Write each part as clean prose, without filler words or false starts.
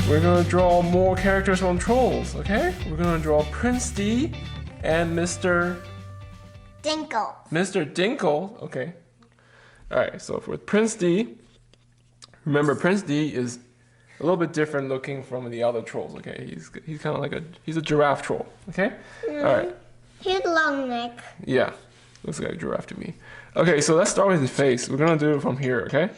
we're gonna draw more characters from Trolls, okay? We're gonna draw Prince D and Mr. Dinkle. Mr. Dinkle, okay. Alright, so for Prince D, remember Prince D is a little bit different looking from the other trolls, okay? He's kind of like he's a giraffe troll, okay? Alright. He has a long neck. Yeah, looks like a giraffe to me. Okay, so let's start with his face. We're gonna do it from here, okay?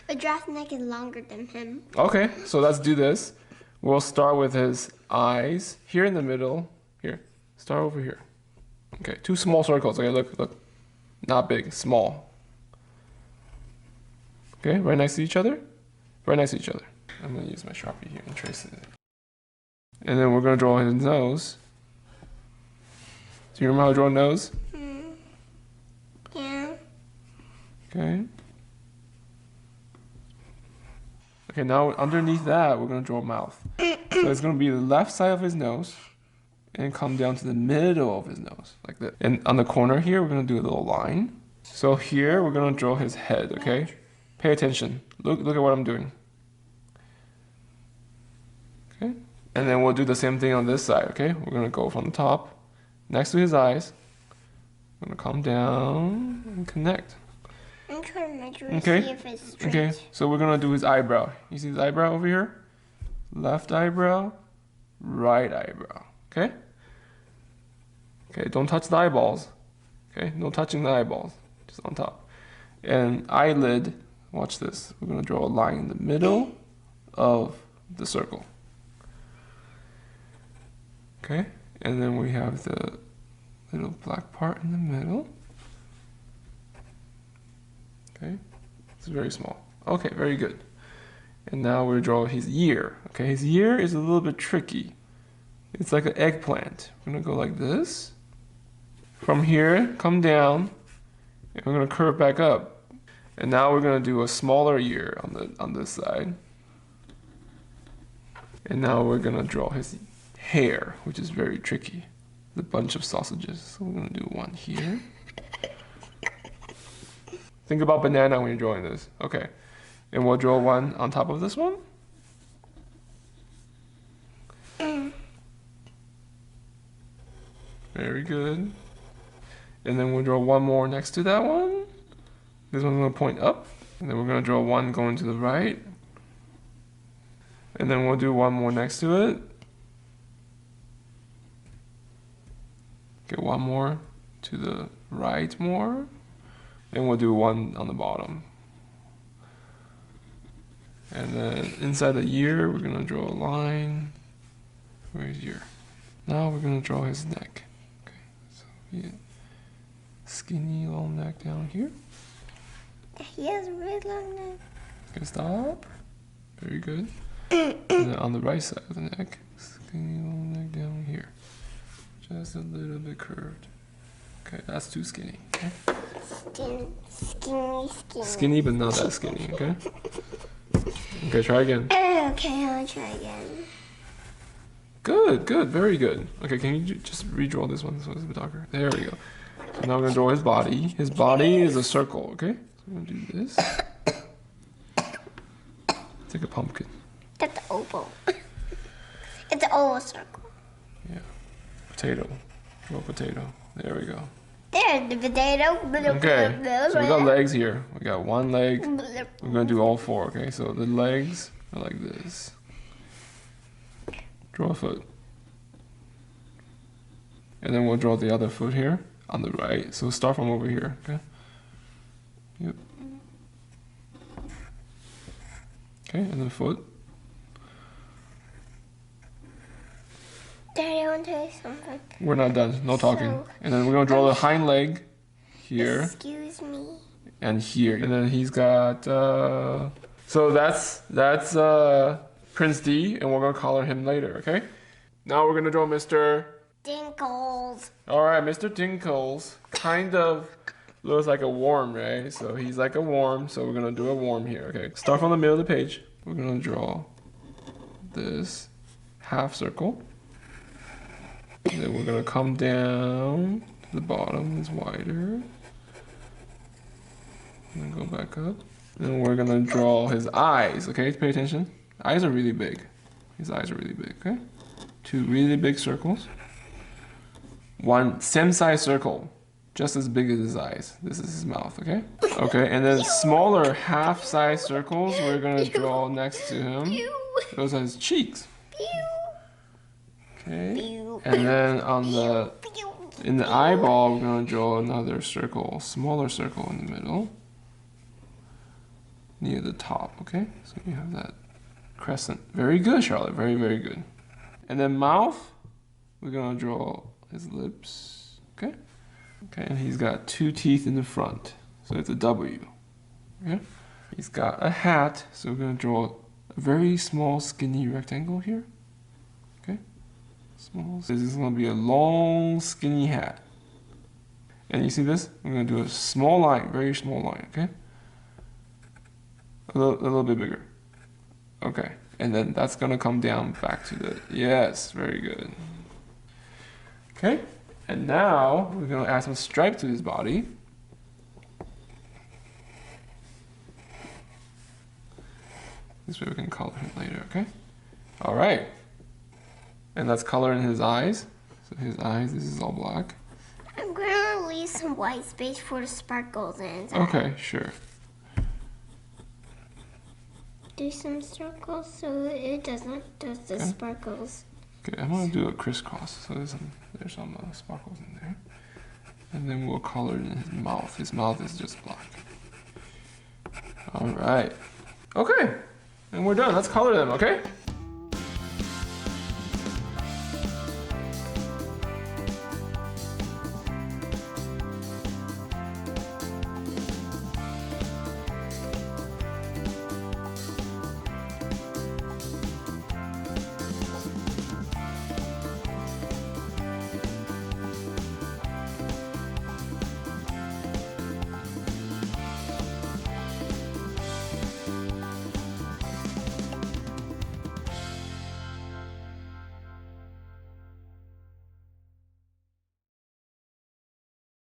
The giraffe neck is longer than him. Okay, so let's do this. We'll start with his eyes here in the middle. Here, start over here. Okay, 2 small circles. Okay, look. Not big, small. Okay, right next to each other. Right next to each other. I'm gonna use my Sharpie here and trace it. And then we're gonna draw his nose. Do you remember how to draw a nose? Yeah. Okay. Okay, now underneath that, we're gonna draw a mouth. So it's gonna be the left side of his nose and come down to the middle of his nose, like that. And on the corner here, we're gonna do a little line. So here, we're gonna draw his head, okay? Pay attention. Look at what I'm doing. Okay? And then we'll do the same thing on this side, okay? We're gonna go from the top, next to his eyes. We're gonna come down and connect. I'm trying to measure Okay. see if it's straight. Okay, so we're gonna do his eyebrow. You see his eyebrow over here? Left eyebrow, right eyebrow. Okay? Okay, don't touch the eyeballs. Okay, no touching the eyeballs. Just on top. And eyelid, watch this. We're gonna draw a line in the middle of the circle. Okay, and then we have the little black part in the middle. Okay, it's very small. Okay, very good. And now we'll draw his ear. Okay, his ear is a little bit tricky. It's like an eggplant. We're gonna go like this. From here, come down, and we're gonna curve back up. And now we're gonna do a smaller ear on this side. And now we're gonna draw his hair, which is very tricky. The bunch of sausages. So we're gonna do one here. Think about banana when you're drawing this. Okay. And we'll draw one on top of this one. Very good. And then we'll draw one more next to that one. This one's gonna point up. And then we're gonna draw one going to the right. And then we'll do one more next to it. Get one more to the right more. And we'll do one on the bottom. And then inside the ear, we're gonna draw a line. Where's his ear? Now we're gonna draw his neck. Okay, so yeah, skinny little neck down here. He has a really long neck. Okay, stop. Very good. And then on the right side of the neck, skinny little neck down here. Just a little bit curved. Okay, that's too skinny. Okay. Skinny. Skinny, but not that skinny. Okay. Okay, try again. Okay, I'll try again. Good, very good. Okay, can you just redraw this one so it's a bit darker? There we go. So now we're gonna draw his body. His body is a circle, okay? So we're gonna do this. It's like a pumpkin. That's the oval. It's an oval circle. Yeah. Potato. Draw potato. There we go. There's the potato. Okay, so we got legs here. We got one leg. We're gonna do all 4, okay? So the legs are like this. Draw a foot. And then we'll draw the other foot here on the right. So start from over here, okay? Yep. Okay, and then foot. Daddy, I want to tell you something. We're not done, no talking. So- And then we're gonna draw the hind leg here Excuse me. and here. And then he's got, so that's Prince D, and we're gonna color him later, okay? Now we're gonna draw Mr. Dinkles. All right, Mr. Dinkles kind of looks like a worm, right? So he's like a worm, so we're gonna do a worm here, okay? Start from the middle of the page. We're gonna draw this half circle. And then we're gonna come down to the bottom, it's wider. And then go back up. And then we're gonna draw his eyes, okay? Pay attention. Eyes are really big. His eyes are really big, okay? 2 really big circles. 1 same size circle, just as big as his eyes. This is his mouth, okay? Okay, and then smaller half-size circles we're gonna draw next to him. Those are his cheeks. Okay, and then on in the eyeball, we're gonna draw another circle, smaller circle in the middle, near the top, okay? So you have that crescent. Very good, Charlotte, very, very good. And then mouth, we're gonna draw his lips, okay? Okay, and he's got 2 teeth in the front, so it's a W, okay? He's got a hat, so we're gonna draw a very small skinny rectangle here, okay? Small, so this is gonna be a long skinny hat. And you see this? I'm gonna do a small line, very small line, okay? A little bit bigger. Okay, and then that's gonna come down back to the, yes, very good. Okay, and now we're gonna add some stripe to his body. This way we can color him later, okay? All right, and let's color in his eyes. So his eyes, this is all black. I'm gonna leave some white space for the sparkles in. Okay, sure. Do some circles so it doesn't do the sparkles. Okay, I'm gonna do a crisscross. So there's some sparkles in there, and then we'll color in his mouth. His mouth is just black. All right. Okay, and we're done. Let's color them. Okay.